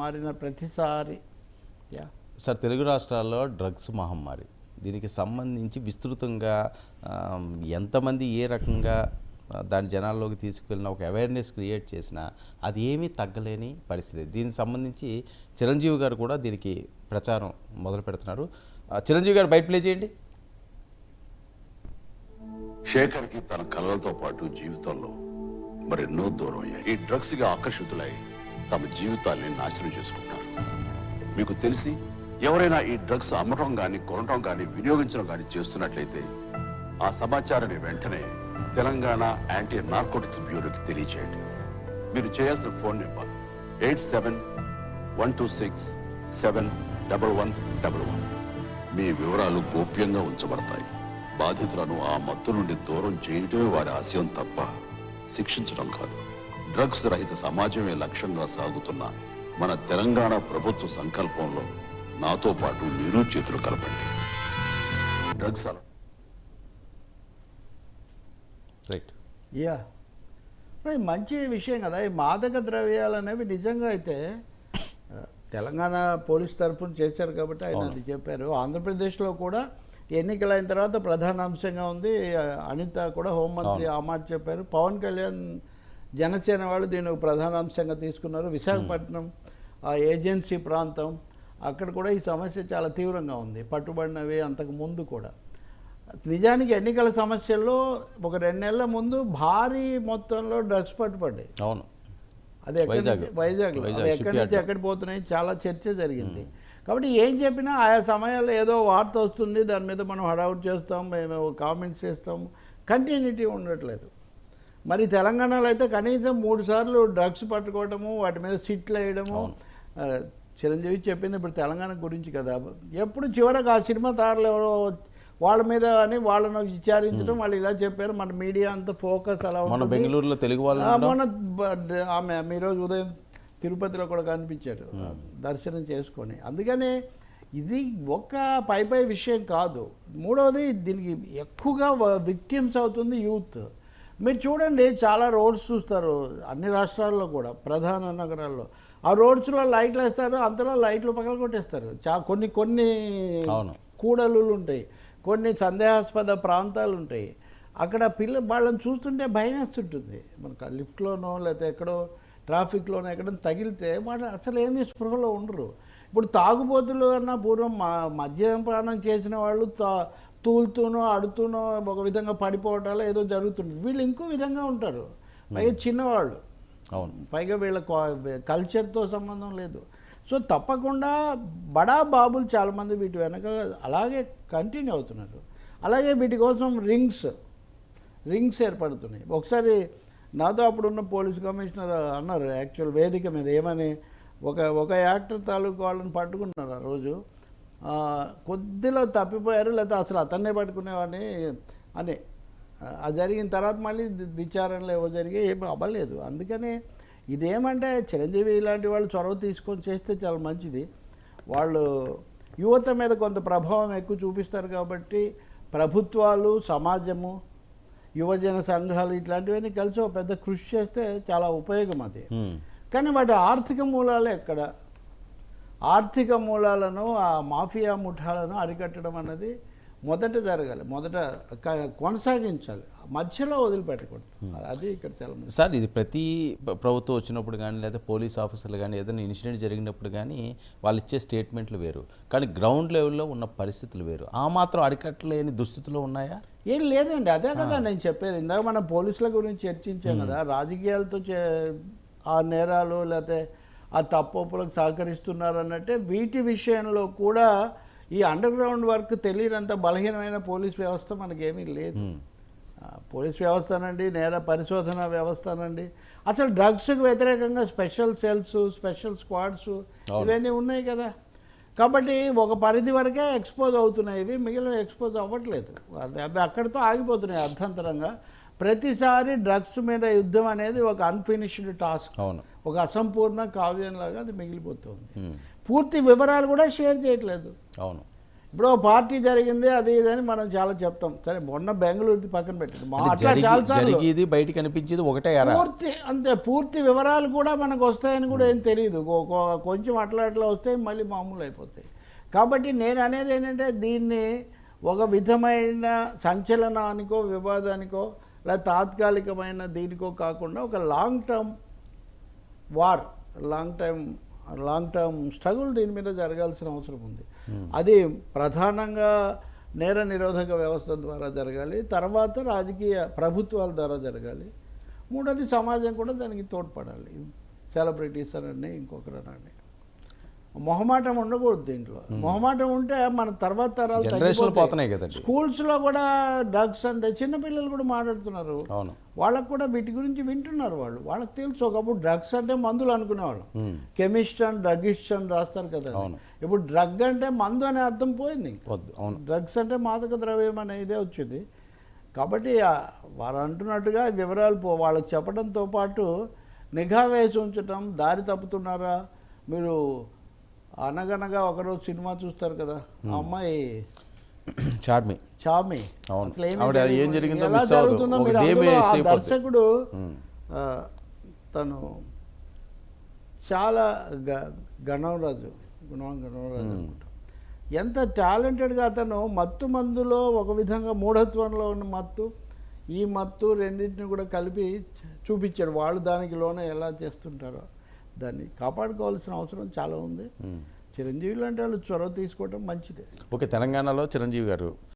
మారిన ప్రతిసారి సార్ తెలుగు రాష్ట్రాల్లో డ్రగ్స్ మహమ్మారి దీనికి సంబంధించి విస్తృతంగా ఎంతమంది ఏ రకంగా దాని జనాల్లోకి తీసుకువెళ్ళిన ఒక అవేర్నెస్ క్రియేట్ చేసినా అది ఏమీ తగ్గలేని పరిస్థితి. దీనికి సంబంధించి చిరంజీవి గారు కూడా దీనికి ప్రచారం మొదలు పెడుతున్నారు. చిరంజీవి గారు బయట ప్లే చేయండి. శేఖర్కి తన కలలతో పాటు జీవితంలో మరెన్నో దూరం అయ్యాయి. ఈ డ్రగ్స్గా ఆకర్షితులై తమ జీవితాల్ని నాశనం చేసుకుంటారు. మీకు తెలిసి ఎవరైనా ఈ డ్రగ్స్ అమ్మటం కానీ కొనటం కానీ వినియోగించడం కానీ చేస్తున్నట్లయితే ఆ సమాచారాన్ని వెంటనే తెలంగాణ యాంటీ నార్కోటిక్స్ బ్యూరోకి తెలియచేయండి. మీరు చేయాల్సిన ఫోన్ నెంబర్ 87-126-71111. మీ వివరాలు గోప్యంగా ఉంచబడతాయి. బాధితులను ఆ మత్తు నుండి దూరం చేయటమే వారి ఆశయం తప్ప శిక్షించడం కాదు. డ్రగ్స్ రహిత సమాజమే లక్ష్యంగా సాగుతున్న మన తెలంగాణ ప్రభుత్వ సంకల్పంలో నాతో పాటు మీరు చేతులు కలపండి. డ్రగ్స్ రైట్ మంచి విషయం కదా. ఈ మాదక ద్రవ్యాలు అనేవి నిజంగా అయితే తెలంగాణ పోలీస్ తరఫున చేశారు కాబట్టి ఆయన అది చెప్పారు. ఆంధ్రప్రదేశ్లో కూడా ఎన్నికలైన తర్వాత ప్రధాన అంశంగా ఉంది. అనిత కూడా హోంమంత్రి ఆ మాట చెప్పారు. పవన్ కళ్యాణ్ జనసేన వాళ్ళు దీన్ని ప్రధాన అంశంగా తీసుకున్నారు. విశాఖపట్నం ఆ ఏజెన్సీ ప్రాంతం అక్కడ కూడా ఈ సమస్య చాలా తీవ్రంగా ఉంది. పట్టుబడినవి అంతకు ముందు కూడా. నిజానికి ఎన్నికల సమస్యల్లో ఒక 2 నెలల ముందు భారీ మొత్తంలో డ్రగ్స్ పట్టుబడ్డాయి. అవును, అది వైజాగ్లో ఎక్కడి నుంచి ఎక్కడికి పోతున్నాయి చాలా చర్చ జరిగింది. కాబట్టి ఏం చెప్పినా ఆయా సమయాల్లో ఏదో వార్త వస్తుంది, దాని మీద మనం హడావుట్ చేస్తాం, మేము కామెంట్స్ చేస్తాం, కంటిన్యూటీ ఉండట్లేదు. మరి తెలంగాణలో అయితే కనీసం 3 సార్లు డ్రగ్స్ పట్టుకోవడము, వాటి మీద సిట్లు వేయడము. చిరంజీవి చెప్పింది ఇప్పుడు తెలంగాణ గురించి కదా. ఎప్పుడు చివరకు ఆ సినిమా తారలు ఎవరో వాళ్ళ మీద అని వాళ్ళను విచారించడం, వాళ్ళు ఇలా చెప్పారు. మన మీడియా అంతా ఫోకస్ అలా మన బెంగళూరులో తెలుగు వాళ్ళు మొన్న ఆమె ఈరోజు ఉదయం తిరుపతిలో కూడా కనిపించారు దర్శనం చేసుకొని. అందుకనే ఇది ఒక పై విషయం కాదు. మూడవది దీనికి ఎక్కువగా విక్టిమ్స్ అవుతుంది యూత్. మీరు చూడండి, చాలా రోడ్స్ చూస్తారు అన్ని రాష్ట్రాల్లో కూడా, ప్రధాన నగరాల్లో. ఆ రోడ్స్లో లైట్లు వేస్తారు, అంతలో లైట్లు పగల కొట్టేస్తారు. కొన్ని కూడలు ఉంటాయి, కొన్ని సందేహాస్పద ప్రాంతాలు ఉంటాయి. అక్కడ వాళ్ళని చూస్తుంటే భయం వేస్తుంటుంది. మనకు లిఫ్ట్లోనో లేకపోతే ఎక్కడో ట్రాఫిక్లోనో ఎక్కడ తగిలితే వాళ్ళు అసలు ఏమీ స్పృహలో ఉండరు. ఇప్పుడు తాగుబోతులు అన్న పూర్వం మద్యపానం చేసిన వాళ్ళు తూలుతూనో అడుతూనో ఒక విధంగా పడిపోవటాలు ఏదో జరుగుతుంది. వీళ్ళు ఇంకో విధంగా ఉంటారు, పైగా చిన్నవాళ్ళు. అవును, పైగా వీళ్ళ కల్చర్తో సంబంధం లేదు. సో తప్పకుండా బడా బాబులు చాలామంది వీటి వెనక అలాగే కంటిన్యూ అవుతున్నారు. అలాగే వీటి కోసం రింగ్స్ ఏర్పడుతున్నాయి. ఒకసారి నాతో అప్పుడున్న పోలీస్ కమిషనర్ అన్నారు యాక్చువల్ వేదిక మీద ఏమని, ఒక యాక్టర్ తాలూకు వాళ్ళని పట్టుకున్నారు ఆ రోజు. కొద్దిలో తప్పిపోయారు, లేకపోతే అసలు అతన్నే పట్టుకునేవాడిని అని. అది జరిగిన తర్వాత మళ్ళీ విచారణలు ఏవో జరిగి ఏమీ అవ్వలేదు. అందుకని ఇదేమంటే చిరంజీవి ఇలాంటి వాళ్ళు చొరవ తీసుకొని చేస్తే చాలా మంచిది. వాళ్ళు యువత మీద కొంత ప్రభావం ఎక్కువ చూపిస్తారు కాబట్టి ప్రభుత్వాలు, సమాజము, యువజన సంఘాలు ఇట్లాంటివన్నీ కలిసి ఒక పెద్ద కృషి చేస్తే చాలా ఉపయోగం అది. కానీ వాటి ఆర్థిక మూలాలు ఎక్కడ? ఆర్థిక మూలాలను, ఆ మాఫియా ముఠాలను అరికట్టడం అన్నది మొదట జరగాలి, మొదట కొనసాగించాలి, మధ్యలో వదిలిపెట్టకూడదు. అది ఇక్కడ చాలా సార్. ఇది ప్రతి ప్రభుత్వం వచ్చినప్పుడు కానీ లేదా పోలీస్ ఆఫీసర్లు కానీ ఏదైనా ఇన్సిడెంట్ జరిగినప్పుడు కానీ వాళ్ళు ఇచ్చే స్టేట్మెంట్లు వేరు, కానీ గ్రౌండ్ లెవెల్లో ఉన్న పరిస్థితులు వేరు. ఆ మాత్రం అరికట్టలేని దుస్థితిలో ఉన్నాయా? ఏం లేదండి, అదే కదా నేను చెప్పేది. ఇందాక మనం పోలీసుల గురించి చర్చించాం కదా. రాజకీయాలతో ఆ నేరాలు లేకపోతే ఆ తప్పులకు సహకరిస్తున్నారు అన్నట్టే వీటి విషయంలో కూడా ఈ అండర్ గ్రౌండ్ వర్క్ తెలియనంత బలహీనమైన పోలీస్ వ్యవస్థ మనకేమీ లేదు. పోలీస్ వ్యవస్థ అనండి, నేర పరిశోధన వ్యవస్థ అనండి, అసలు డ్రగ్స్కి వ్యతిరేకంగా స్పెషల్ సెల్స్, స్పెషల్ స్క్వాడ్స్ ఇవన్నీ ఉన్నాయి కదా. కాబట్టి ఒక పరిధి వరకే ఎక్స్పోజ్ అవుతున్నాయి, ఇవి మిగిలిన ఎక్స్పోజ్ అవ్వట్లేదు. అవి అక్కడితో ఆగిపోతున్నాయి అర్థంతరంగా. ప్రతిసారి డ్రగ్స్ మీద యుద్ధం అనేది ఒక అన్ఫినిష్డ్ టాస్క్, ఒక అసంపూర్ణ కావ్యంలాగా అది మిగిలిపోతుంది. పూర్తి వివరాలు కూడా షేర్ చేయట్లేదు. అవును, ఇప్పుడు పార్టీ జరిగింది అది ఇది అని మనం చాలా చెప్తాం. సరే మొన్న బెంగళూరుది పక్కన పెట్టండి, అంటే అట్లా చాలా సార్లు జరిగేది బయట కనిపించేది ఒకటే ఎరా. పూర్తి అంతే, పూర్తి వివరాలు కూడా మనకు వస్తాయని కూడా ఏం తెలియదు. కొంచెం అట్లా వస్తాయి, మళ్ళీ మామూలు అయిపోతాయి. కాబట్టి నేను అనేది ఏంటంటే దీన్ని ఒక విధమైన సంచలనానికో వివాదానికో లేదా తాత్కాలికమైన దీనికో కాకుండా ఒక long term war, long term struggle దీని మీద జరగాల్సిన అవసరం ఉంది. అది ప్రధానంగా నేర నిరోధక వ్యవస్థ ద్వారా జరగాలి, తర్వాత రాజకీయ ప్రభుత్వాల ద్వారా జరగాలి, మూడోది సమాజం కూడా దానికి తోడ్పడాలి. సెలబ్రిటీస్ అనండి, ఇంకొకరనండి, మొహమాటం ఉండకూడదు దీంట్లో. మొహమాటం ఉంటే మన తర్వాత తరాలు జనరేషన్లు పోతున్నాయి కదండి. స్కూల్స్లో కూడా డ్రగ్స్ అంటే చిన్నపిల్లలు కూడా మాట్లాడుతున్నారు. అవును, వాళ్ళకు కూడా వీటి గురించి వింటున్నారు. వాళ్ళకి తెలుసు. ఒకప్పుడు డ్రగ్స్ అంటే మందులు అనుకునేవాళ్ళు, కెమిస్ట్ అండ్ డ్రగిస్ట్ అని రాస్తారు కదా. ఇప్పుడు డ్రగ్ అంటే మందు అనే అర్థం పోయింది. డ్రగ్స్ అంటే మాదక ద్రవ్యం అనే ఇదే వచ్చింది. కాబట్టి వారు అంటున్నట్టుగా వివరాలు వాళ్ళకి చెప్పడంతో పాటు నిఘా వేసి ఉంచడం, దారి తప్పుతున్నారా మీరు. అనగనగా ఒకరోజు సినిమా చూస్తారు కదా, ఆ అమ్మాయి చార్మి అసలు ఏం జరుగుతుందో మీరు దర్శకుడు తను చాలా గణవరాజు అనుకుంటా, ఎంత టాలెంటెడ్గా అతను మత్తు మందులో ఒక విధంగా మూఢత్వంలో ఉన్న మత్తు, ఈ మత్తు రెండింటిని కూడా కలిపి చూపించాడు. వాళ్ళు దానికి లోనే ఎలా చేస్తుంటారో దాన్ని కాపాడుకోవాల్సిన అవసరం చాలా ఉంది. చిరంజీవి లాంటి వాళ్ళు చొరవ తీసుకోవడం మంచిదే. ఓకే, తెలంగాణలో చిరంజీవి గారు